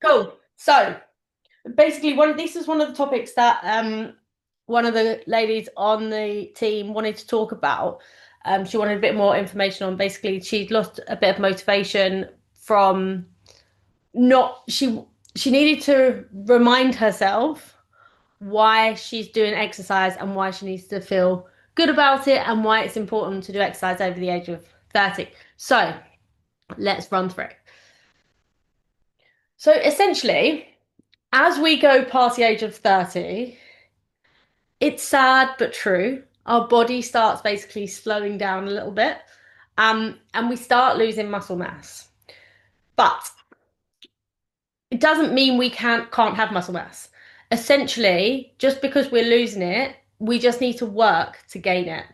Cool. So basically, this is one of the topics that one of the ladies on the team wanted to talk about. She wanted a bit more information on basically she'd lost a bit of motivation from not she needed to remind herself why she's doing exercise and why she needs to feel good about it and why it's important to do exercise over the age of 30. So let's run through. So essentially, as we go past the age of 30, it's sad but true. Our body starts basically slowing down a little bit, and we start losing muscle mass. But it doesn't mean we can't have muscle mass. Essentially, just because we're losing it, we just need to work to gain it.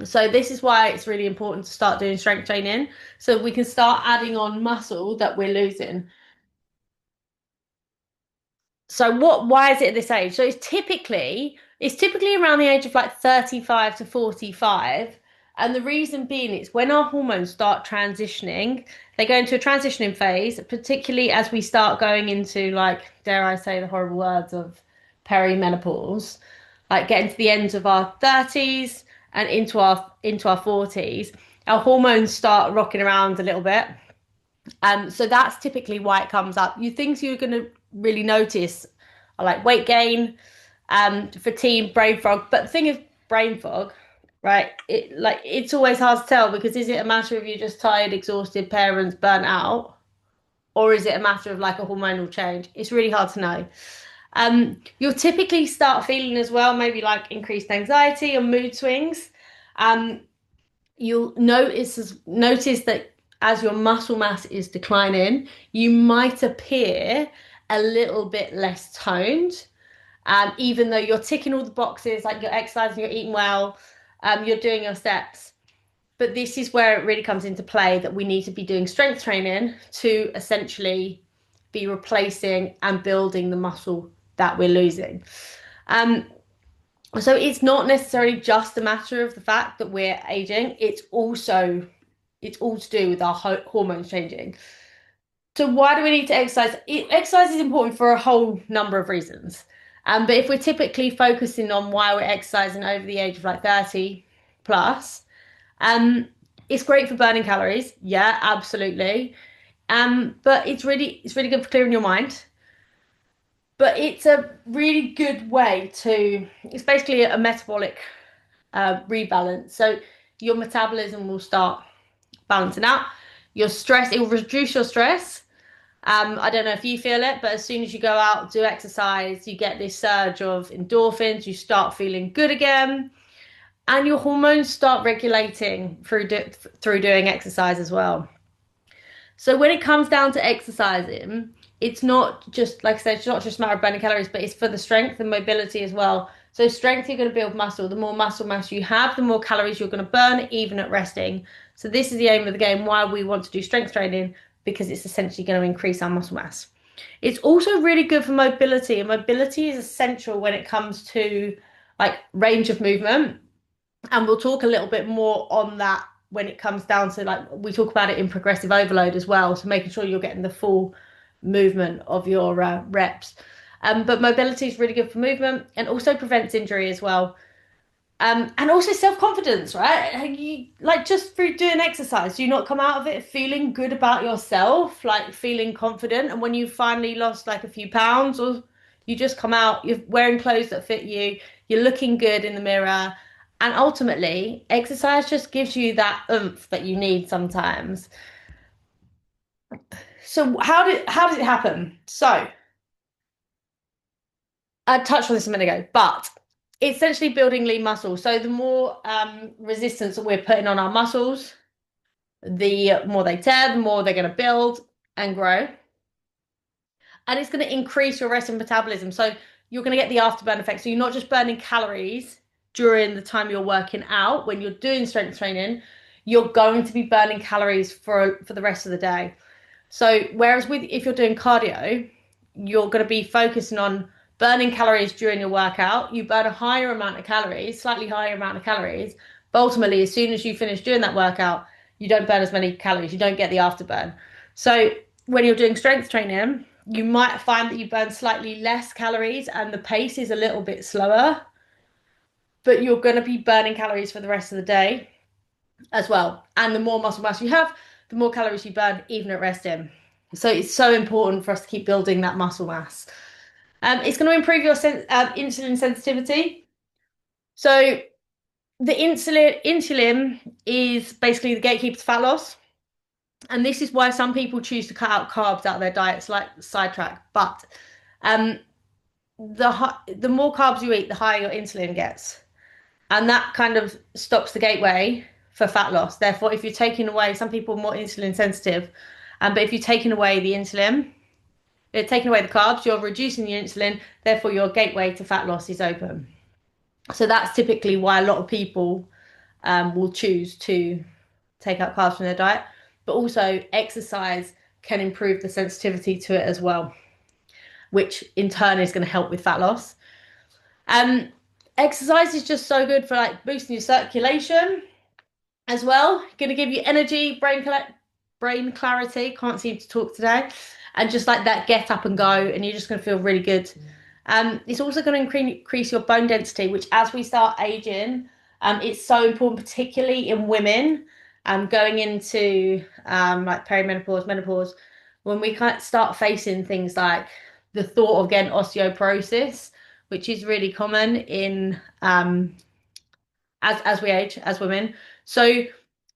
So this is why it's really important to start doing strength training so we can start adding on muscle that we're losing. So why is it at this age? So it's typically around the age of like 35 to 45. And the reason being it's when our hormones start transitioning, they go into a transitioning phase, particularly as we start going into like, dare I say the horrible words of perimenopause, like getting to the end of our 30s and into our 40s, our hormones start rocking around a little bit. So that's typically why it comes up. Things you're going to really notice are like weight gain, fatigue, brain fog. But the thing is, brain fog, right? It's always hard to tell because is it a matter of you're just tired, exhausted, parents, burnt out, or is it a matter of like a hormonal change? It's really hard to know. You'll typically start feeling as well, maybe like increased anxiety or mood swings. Um, you'll notice that as your muscle mass is declining, you might appear a little bit less toned. Even though you're ticking all the boxes, like you're exercising, you're eating well, you're doing your steps. But this is where it really comes into play that we need to be doing strength training to essentially be replacing and building the muscle that we're losing. Um, so it's not necessarily just a matter of the fact that we're aging. It's all to do with our hormones changing. So why do we need to exercise? Exercise is important for a whole number of reasons. But if we're typically focusing on why we're exercising over the age of like 30 plus, um, it's great for burning calories. Yeah, absolutely. But it's really good for clearing your mind. But it's a really good way it's basically a metabolic rebalance. So your metabolism will start balancing out. It will reduce your stress. I don't know if you feel it, but as soon as you go out, do exercise, you get this surge of endorphins, you start feeling good again, and your hormones start regulating through doing exercise as well. So when it comes down to exercising, it's not just like I said, it's not just a matter of burning calories, but it's for the strength and mobility as well. So strength, you're going to build muscle. The more muscle mass you have, the more calories you're going to burn, even at resting. So this is the aim of the game, why we want to do strength training, because it's essentially going to increase our muscle mass. It's also really good for mobility, and mobility is essential when it comes to like range of movement. And we'll talk a little bit more on that when it comes down to like we talk about it in progressive overload as well. So making sure you're getting the full movement of your reps. But mobility is really good for movement and also prevents injury as well. And also self-confidence, right? Like just through doing exercise, do you not come out of it feeling good about yourself, like feeling confident? And when you finally lost like a few pounds, or you just come out, you're wearing clothes that fit you, you're looking good in the mirror, and ultimately, exercise just gives you that oomph that you need sometimes. So how does it happen? So I touched on this a minute ago, but it's essentially building lean muscle. So the more resistance that we're putting on our muscles, the more they tear, the more they're going to build and grow. And it's going to increase your resting metabolism. So you're going to get the afterburn effect. So you're not just burning calories during the time you're working out, when you're doing strength training, you're going to be burning calories for the rest of the day. So whereas if you're doing cardio, you're going to be focusing on burning calories during your workout. You burn a higher amount of calories, slightly higher amount of calories, but ultimately, as soon as you finish doing that workout, you don't burn as many calories. You don't get the afterburn. So when you're doing strength training, you might find that you burn slightly less calories and the pace is a little bit slower, but you're going to be burning calories for the rest of the day as well. And the more muscle mass you have, the more calories you burn, even at resting. So it's so important for us to keep building that muscle mass. It's going to improve your insulin sensitivity. So the insulin is basically the gatekeeper to fat loss. And this is why some people choose to cut out carbs out of their diets, like sidetrack. But um, the more carbs you eat, the higher your insulin gets, and that kind of stops the gateway for fat loss. Therefore, if you're taking away, some people are more insulin sensitive, but if you're taking away the insulin, you're taking away the carbs, you're reducing the insulin. Therefore, your gateway to fat loss is open. So that's typically why a lot of people will choose to take out carbs from their diet, but also exercise can improve the sensitivity to it as well, which in turn is going to help with fat loss. Exercise is just so good for like boosting your circulation as well. Going to give you energy, brain clarity. Can't seem to talk today, and just like that, get up and go, and you're just going to feel really good. It's also going to increase your bone density, which as we start aging, it's so important, particularly in women, going into like perimenopause, menopause, when we kind of start facing things like the thought of getting osteoporosis, which is really common in as we age as women. So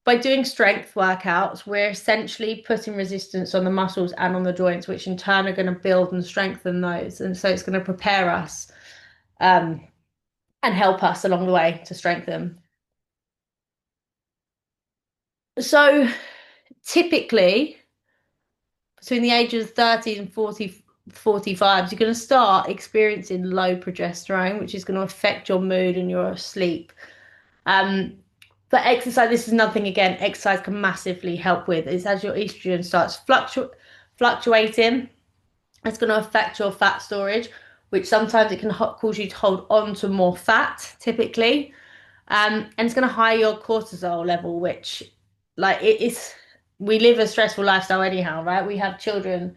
by doing strength workouts, we're essentially putting resistance on the muscles and on the joints, which in turn are going to build and strengthen those. And so it's going to prepare us and help us along the way to strengthen. So typically, between the ages of 30 and 45, you're going to start experiencing low progesterone, which is going to affect your mood and your sleep. But exercise, this is nothing again, exercise can massively help with, is as your estrogen starts fluctuating, it's going to affect your fat storage, which sometimes it can cause you to hold on to more fat, typically. And it's going to higher your cortisol level, which like it is, we live a stressful lifestyle anyhow, right? We have children,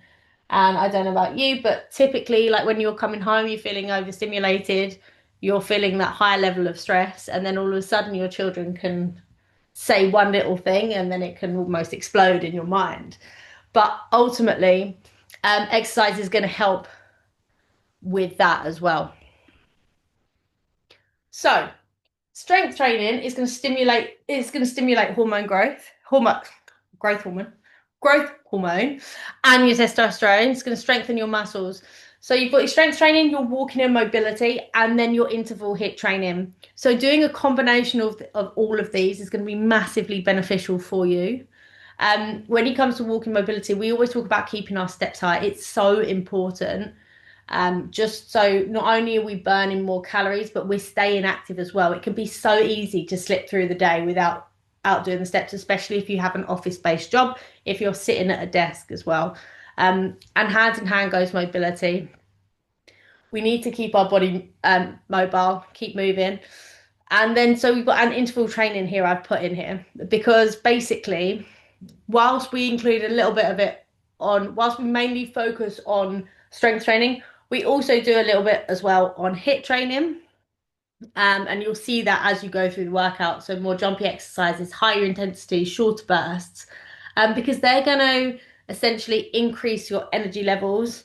and I don't know about you, but typically like when you're coming home, you're feeling overstimulated, you're feeling that high level of stress, and then all of a sudden your children can say one little thing and then it can almost explode in your mind. But ultimately, exercise is going to help with that as well. So strength training is going to stimulate growth hormone, growth hormone, and your testosterone. It's going to strengthen your muscles. So you've got your strength training, your walking and mobility, and then your interval HIIT training. So doing a combination of all of these is going to be massively beneficial for you. When it comes to walking mobility, we always talk about keeping our steps high. It's so important. Just so not only are we burning more calories, but we're staying active as well. It can be so easy to slip through the day without outdoing the steps, especially if you have an office-based job, if you're sitting at a desk as well. And hand in hand goes mobility. We need to keep our body mobile, keep moving. And then so we've got an interval training here I've put in here because basically, whilst we include a little bit of it whilst we mainly focus on strength training, we also do a little bit as well on HIIT training. And you'll see that as you go through the workout. So more jumpy exercises, higher intensity, shorter bursts, because they're going to essentially increase your energy levels.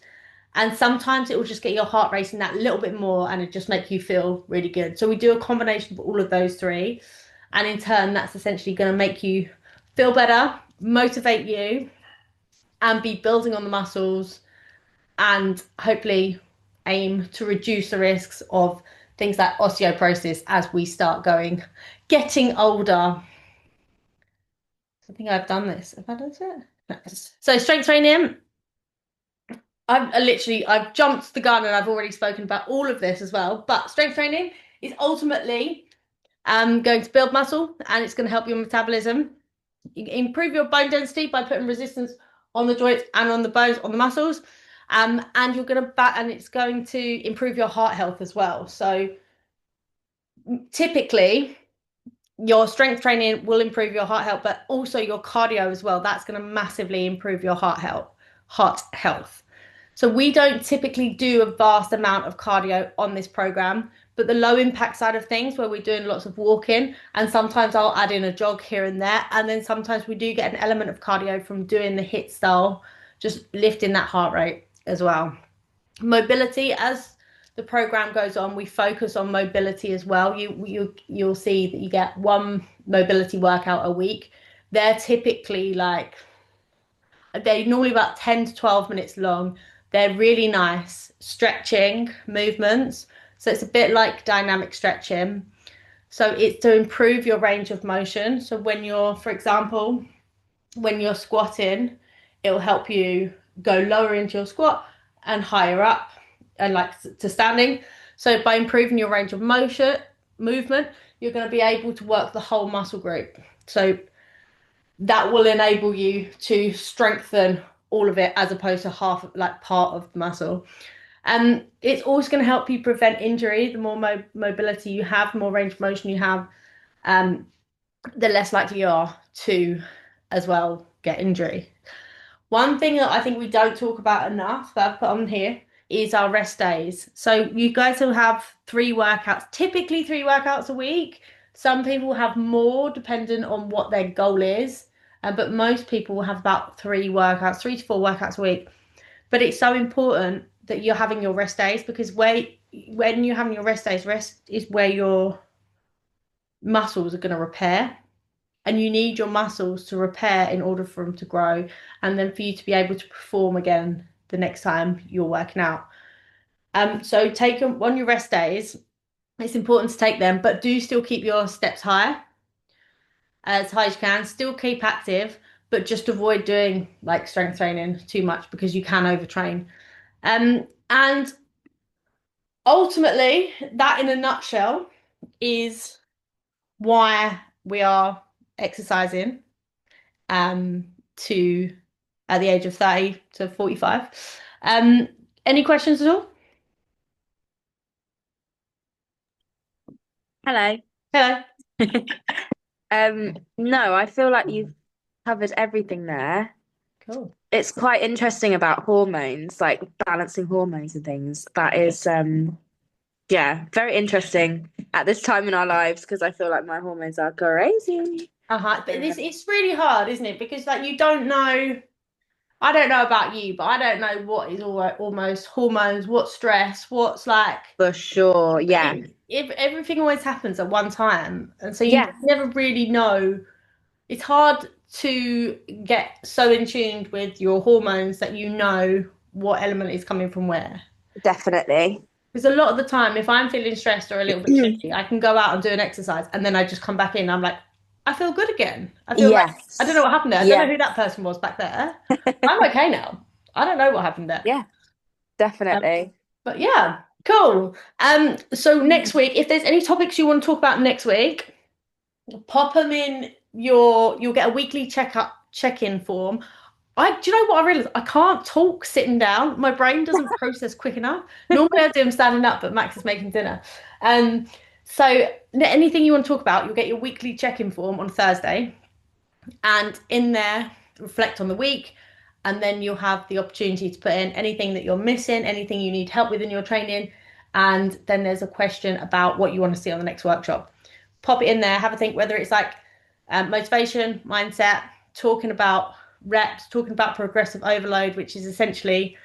And sometimes it will just get your heart racing that little bit more and it just make you feel really good. So we do a combination of all of those three. And in turn, that's essentially going to make you feel better, motivate you, and be building on the muscles and hopefully aim to reduce the risks of things like osteoporosis as we start getting older. I think I've done this. Have I done it? No. So strength training, I've jumped the gun and I've already spoken about all of this as well. But strength training is ultimately going to build muscle and it's going to help your metabolism. You improve your bone density by putting resistance on the joints and on the bones, on the muscles. And it's going to improve your heart health as well. So typically your strength training will improve your heart health, but also your cardio as well. That's going to massively improve your heart health. So we don't typically do a vast amount of cardio on this program, but the low impact side of things where we're doing lots of walking and sometimes I'll add in a jog here and there. And then sometimes we do get an element of cardio from doing the HIIT style, just lifting that heart rate as well. Mobility, as the program goes on, we focus on mobility as well. You'll see that you get one mobility workout a week. They're typically like they're normally about 10 to 12 minutes long. They're really nice stretching movements. So it's a bit like dynamic stretching. So it's to improve your range of motion. So when you're, for example, when you're squatting, it'll help you go lower into your squat and higher up and like to standing. So by improving your range of motion movement, you're going to be able to work the whole muscle group. So that will enable you to strengthen all of it as opposed to half like part of the muscle. And it's also going to help you prevent injury. The more mobility you have, the more range of motion you have, um, the less likely you are to as well get injury. One thing that I think we don't talk about enough that I've put on here is our rest days. So you guys will have 3 workouts, typically 3 workouts a week. Some people have more depending on what their goal is, but most people will have about 3 workouts, 3 to 4 workouts a week. But it's so important that you're having your rest days because when you're having your rest days, rest is where your muscles are going to repair and you need your muscles to repair in order for them to grow and then for you to be able to perform again the next time you're working out. So take them on your rest days. It's important to take them, but do still keep your steps high as you can. Still keep active, but just avoid doing like strength training too much because you can overtrain. And ultimately, that in a nutshell is why we are exercising to at the age of 30 to 45. Any questions at all? Hello. Hello. No, I feel like you've covered everything there. Cool. It's quite interesting about hormones, like balancing hormones and things. That is, yeah, very interesting at this time in our lives because I feel like my hormones are crazy. Uh-huh. But Um, it's really hard, isn't it? Because like you don't know, I don't know about you, but I don't know what is almost hormones, what's stress, what's like for sure. Yeah. if everything always happens at one time. And so you Yeah, never really know. It's hard to get so in tune with your hormones that you know what element is coming from where. definitely. Because a lot of the time, if I'm feeling stressed or a little bit shitty, I can go out and do an exercise and then I just come back in. I'm like, I feel good again. I feel like I don't know Yes. what happened there. I don't know Yeah. who that person was back there. I'm okay now. I don't know what happened there. Yeah, Um, definitely. but yeah, cool. So next week, if there's any topics you want to talk about next week, pop them in you'll get a weekly check-in form. Do you know what I realized? I can't talk sitting down. My brain doesn't process quick enough. Normally I do them standing up, but Max is making dinner. So anything you want to talk about, you'll get your weekly check-in form on Thursday. And in there, reflect on the week, and then you'll have the opportunity to put in anything that you're missing, anything you need help with in your training, and then there's a question about what you want to see on the next workshop. Pop it in there, have a think whether it's like motivation, mindset, talking about reps, talking about progressive overload, which is essentially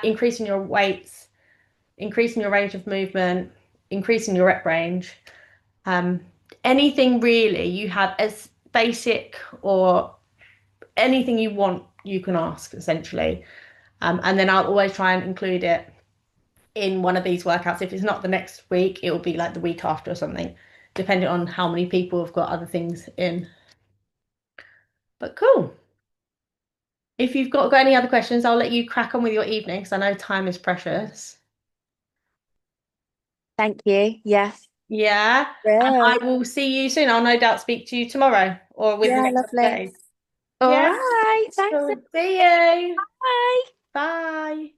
increasing your weights, increasing your range of movement, increasing your rep range. Um, Anything really you have as basic or anything you want, you can ask essentially. And then I'll always try and include it in one of these workouts. If it's not the next week, it will be like the week after or something, depending on how many people have got other things in. But cool. If you've got any other questions, I'll let you crack on with your evening because I know time is precious. Thank you. Yes. Yeah. And I Well, will see you soon. I'll no doubt speak to you tomorrow or within the yeah, next couple of lovely. days. All Yeah. right. Thanks. So see you. Bye. Bye.